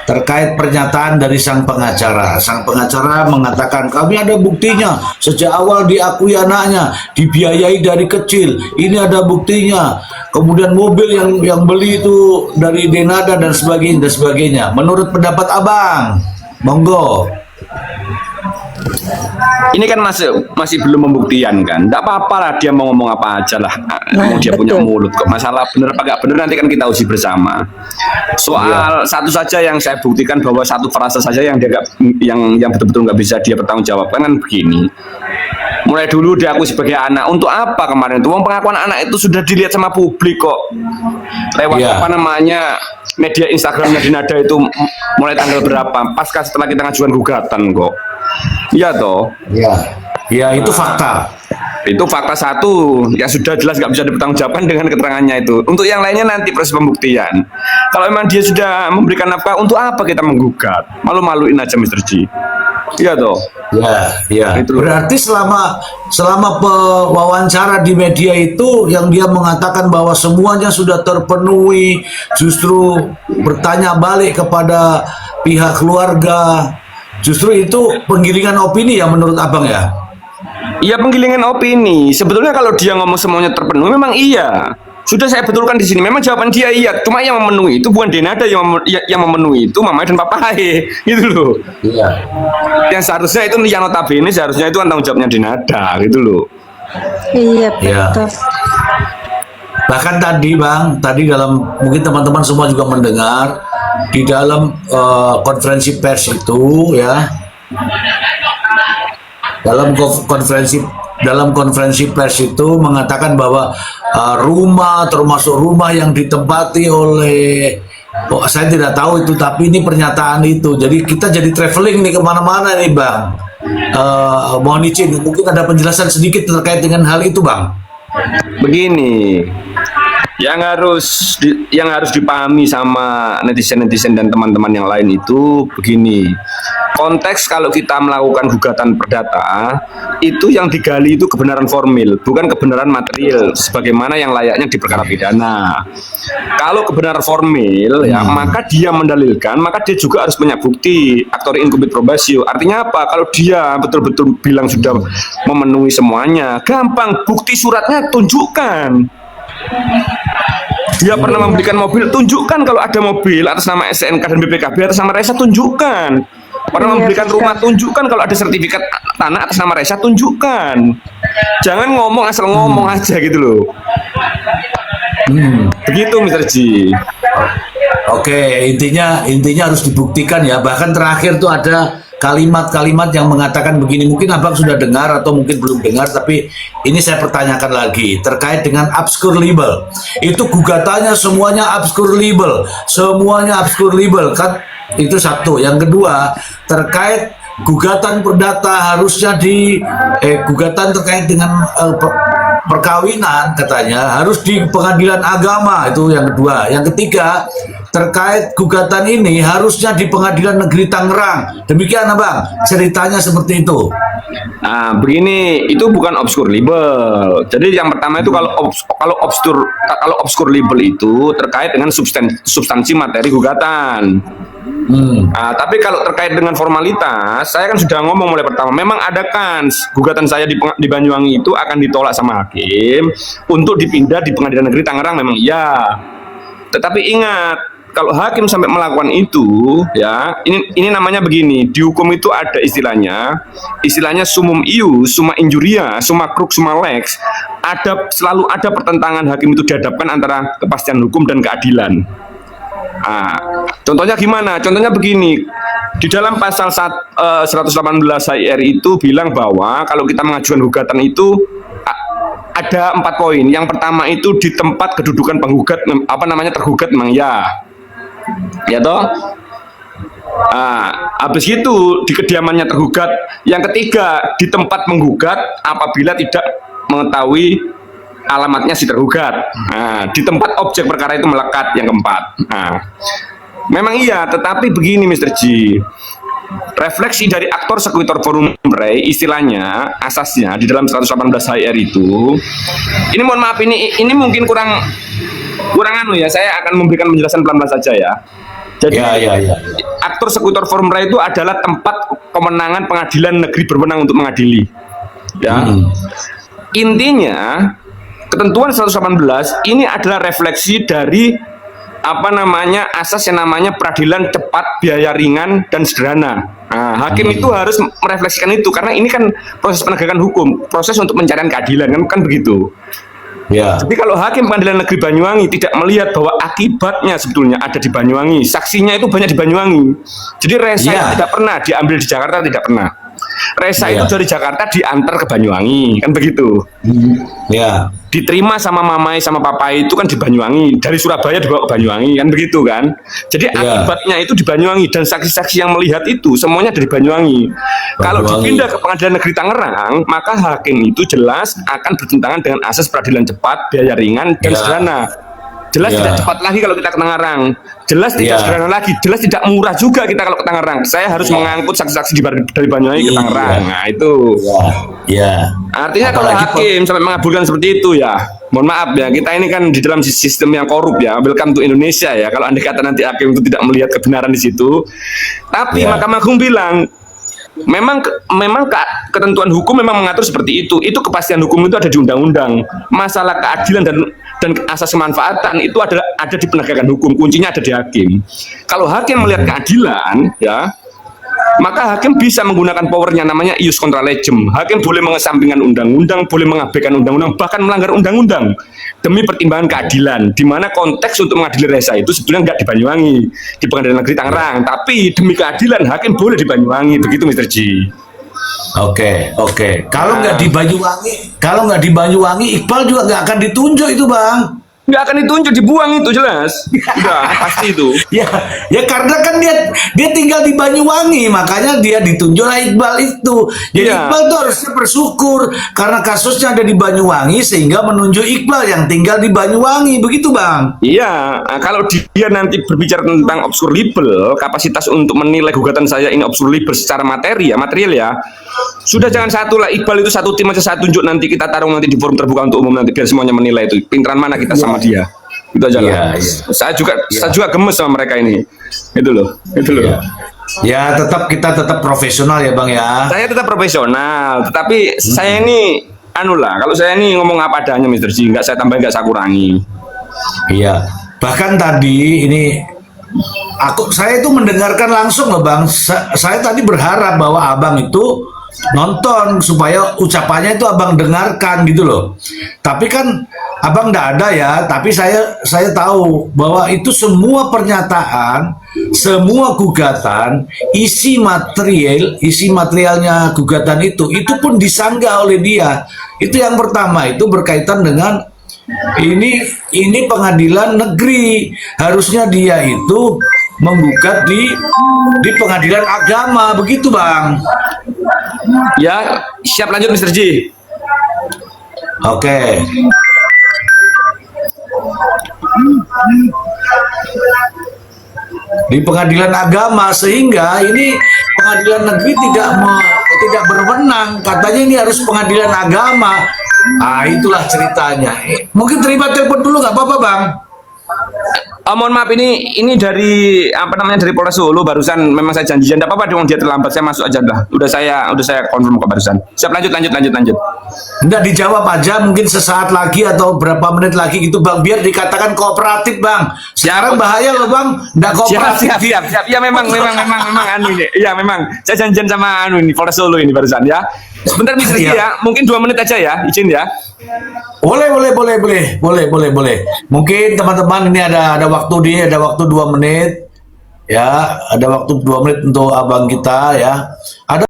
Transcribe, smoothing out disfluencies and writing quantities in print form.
terkait pernyataan dari sang pengacara. Sang pengacara mengatakan kami ada buktinya, sejak awal diakui anaknya, dibiayai dari kecil. Ini ada buktinya. Kemudian mobil yang beli itu dari Denada dan sebagainya. Menurut pendapat Abang, monggo. Ini kan masih belum pembuktian kan. Tidak apa-apa lah dia mau ngomong apa aja lah. Mau dia punya mulut kok. Masalah bener apa gak bener nanti kan kita uji bersama. Soal satu saja yang saya buktikan bahwa satu frasa saja yang dia yang betul-betul nggak bisa dia bertanggungjawabkan kan begini. Mulai dulu dia aku sebagai anak. Untuk apa kemarin itu? Pengakuan anak itu sudah dilihat sama publik kok. Lewat apa namanya media Instagramnya Denada itu mulai tanggal berapa? Pasca setelah kita ngajukan gugatan kok. Iya toh. Ya itu fakta. Itu fakta satu yang sudah jelas nggak bisa dipertanggungjawabkan dengan keterangannya itu. Untuk yang lainnya nanti proses pembuktian. Kalau memang dia sudah memberikan nafkah, untuk apa kita menggugat? Malu-maluin aja Mr. G. Iya toh. Ya. Itu. Berarti selama wawancara di media itu yang dia mengatakan bahwa semuanya sudah terpenuhi, justru bertanya balik kepada pihak keluarga. Justru itu penggiringan opini ya menurut Abang ya? Iya, penggilingan opini. Sebetulnya kalau dia ngomong semuanya terpenuhi memang iya. Sudah saya betulkan di sini. Memang jawaban dia iya. Cuma yang memenuhi itu bukan Denada, yang memenuhi itu Mama dan Papa gitu loh. Iya. Yang seharusnya itu yang notabene seharusnya itu tanggung jawabnya Denada gitu loh. Iya betul. Bahkan tadi Bang, dalam mungkin teman-teman semua juga mendengar di dalam konferensi pers itu ya, dalam konferensi pers itu mengatakan bahwa rumah termasuk rumah yang ditempati oleh saya tidak tahu itu, tapi ini pernyataan itu. Jadi kita jadi traveling nih kemana-mana nih Bang. Mohon izin, mungkin ada penjelasan sedikit terkait dengan hal itu Bang. Begini, yang harus dipahami sama netizen dan teman-teman yang lain itu begini. Konteks kalau kita melakukan gugatan perdata itu yang digali itu kebenaran formil, bukan kebenaran material sebagaimana yang layaknya di perkara pidana. Kalau kebenaran formil ya, maka dia mendalilkan, maka dia juga harus punya bukti actori incumbit probatio. Artinya apa? Kalau dia betul-betul bilang sudah memenuhi semuanya, gampang, bukti suratnya tunjukkan. Dia pernah membelikan mobil, tunjukkan kalau ada mobil atas nama SNK dan BPKB atas nama Resa, tunjukkan. Pernah membelikan rumah, tunjukkan kalau ada sertifikat tanah atas nama Resa, tunjukkan. Jangan ngomong asal ngomong aja gitu loh. Begitu Mr. G. Oke, intinya harus dibuktikan ya. Bahkan terakhir tuh ada kalimat-kalimat yang mengatakan begini, mungkin Abang sudah dengar atau mungkin belum dengar, tapi ini saya pertanyakan lagi terkait dengan obscure libel. Itu gugatannya semuanya obscure libel, kan itu satu. Yang kedua terkait gugatan perdata harusnya gugatan terkait dengan perkawinan katanya harus di pengadilan agama, itu yang kedua. Yang ketiga terkait gugatan ini harusnya di pengadilan negeri Tangerang. Demikian Abang, ceritanya seperti itu. Nah begini, itu bukan obscure libel. Jadi yang pertama itu kalau obscure libel itu terkait dengan substansi materi gugatan. Nah, tapi kalau terkait dengan formalitas, saya kan sudah ngomong mulai pertama, memang ada kans gugatan saya di Banyuwangi itu akan ditolak sama hakim untuk dipindah di pengadilan negeri Tangerang, memang iya. Tetapi ingat, kalau hakim sampai melakukan itu, ya, ini namanya begini, di hukum itu ada istilahnya sumum ius, summa injuria, summa crux, summa lex. Selalu ada pertentangan hakim itu dihadapkan antara kepastian hukum dan keadilan. Nah, contohnya gimana? Contohnya begini, di dalam pasal 118 HIR itu bilang bahwa kalau kita mengajukan gugatan itu ada 4 poin. Yang pertama itu di tempat kedudukan penggugat, tergugat memang ya toh. Habis itu di kediamannya tergugat. Yang ketiga di tempat menggugat apabila tidak mengetahui alamatnya si tergugat. Di tempat objek perkara itu melekat, yang keempat. Memang iya, tetapi begini Mr. G, refleksi dari aktor sequitur forum rei, istilahnya asasnya di dalam 118 HIR itu, ini mohon maaf, ini mungkin kurang ya, saya akan memberikan penjelasan pelan-pelan saja ya. Jadi Ya. aktor sekutor formula itu adalah tempat kemenangan pengadilan negeri berwenang untuk mengadili. Ya. Intinya ketentuan 118 ini adalah refleksi dari asas yang namanya peradilan cepat, biaya ringan dan sederhana. Nah, hakim itu harus merefleksikan itu karena ini kan proses penegakan hukum, proses untuk pencarian keadilan kan begitu. Ya. Jadi kalau hakim pengadilan negeri Banyuwangi tidak melihat bahwa akibatnya sebetulnya ada di Banyuwangi, saksinya itu banyak di Banyuwangi. Jadi resa itu tidak pernah diambil di Jakarta, tidak pernah. Resa itu dari Jakarta diantar ke Banyuwangi, kan begitu. Ya. Diterima sama mamai sama papai itu kan di Banyuwangi, dari Surabaya dibawa ke Banyuwangi, kan begitu kan. Jadi akibatnya itu di Banyuwangi dan saksi-saksi yang melihat itu semuanya dari Banyuwangi. Kalau dipindah ke pengadilan negeri Tangerang, maka hakim itu jelas akan bertentangan dengan asas peradilan cepat, biaya ringan dan sederhana. Jelas tidak cepat lagi kalau kita ke Tangerang, jelas tidak sederhana lagi, jelas tidak murah juga kita kalau ke Tangerang. Saya harus mengangkut saksi-saksi dari Banyuwangi ke Tangerang. Nah itu. Artinya kalau hakim sampai mengabulkan seperti itu ya, mohon maaf ya, kita ini kan di dalam sistem yang korup ya. Welcome to Indonesia ya. Kalau andai kata nanti hakim itu tidak melihat kebenaran di situ, tapi Mahkamah Agung bilang memang ketentuan hukum memang mengatur seperti itu. Itu kepastian hukum itu ada di undang-undang. Masalah keadilan dan asas kemanfaatan itu ada di penegakan hukum. Kuncinya ada di hakim. Kalau hakim melihat keadilan, ya, maka hakim bisa menggunakan powernya namanya ius contra legem. Hakim boleh mengesampingkan undang-undang, boleh mengabaikan undang-undang, bahkan melanggar undang-undang demi pertimbangan keadilan. Di mana konteks untuk mengadili resa itu sebetulnya nggak di Banyuwangi, di Pengadilan Negeri Tangerang, tapi demi keadilan hakim boleh di Banyuwangi. Begitu, Mr. G. Oke. Kalau nggak di Banyuwangi, Iqbal juga nggak akan ditunjuk itu, Bang. Nggak akan ditunjuk, dibuang itu jelas. Udah pasti itu. Ya karena kan dia tinggal di Banyuwangi, makanya dia ditunjuk lah Iqbal itu. Jadi Iqbal tuh harusnya bersyukur karena kasusnya ada di Banyuwangi sehingga menunjuk Iqbal yang tinggal di Banyuwangi, begitu Bang? Iya, kalau dia nanti berbicara tentang obscure libel, kapasitas untuk menilai gugatan saya ini obscure libel secara material ya. Sudah jangan satu lah, Iqbal itu satu tim aja, saya tunjuk nanti, kita taruh nanti di forum terbuka untuk umum nanti biar semuanya menilai itu pinteran mana kita sama dia. Itu aja lah. Saya juga gemes sama mereka ini. Itu loh. Ya kita tetap profesional ya Bang ya. Saya tetap profesional, tetapi saya ini kalau saya ini ngomong apa adanya Mr. G, nggak saya tambahin, nggak saya kurangi. Iya. Bahkan tadi ini saya itu mendengarkan langsung loh Bang. Saya tadi berharap bahwa Abang itu nonton supaya ucapannya itu Abang dengarkan gitu loh. Tapi kan Abang nggak ada ya. Tapi saya tahu bahwa itu semua pernyataan, semua gugatan, isi materialnya gugatan itu pun disanggah oleh dia. Itu yang pertama, itu berkaitan dengan ini pengadilan negeri, harusnya dia itu menggugat di pengadilan agama, begitu Bang. Ya, siap lanjut Mr. G. Oke. Di pengadilan agama, sehingga ini pengadilan negeri tidak berwenang, katanya ini harus pengadilan agama. Itulah ceritanya. Mungkin terima telepon dulu nggak apa-apa Bang? Mohon maaf, ini dari dari Polres Solo barusan, memang saya janjian, tidak apa-apa dong, dia terlambat, saya masuk aja dah. Udah saya konfirm kok barusan. Siap, lanjut. Enggak, dijawab aja mungkin sesaat lagi atau berapa menit lagi gitu Bang, biar dikatakan kooperatif Bang. Sekarang bahaya loh Bang, enggak kooperatif. Siap. Ya memang ini. Iya memang. Saya janjian sama ini Polres Solo ini barusan ya. Sebentar Mr. G ya, mungkin 2 menit aja ya, izin ya. Boleh. Mungkin teman-teman ini ada waktu 2 menit. Ya, ada waktu 2 menit untuk abang kita ya. Ada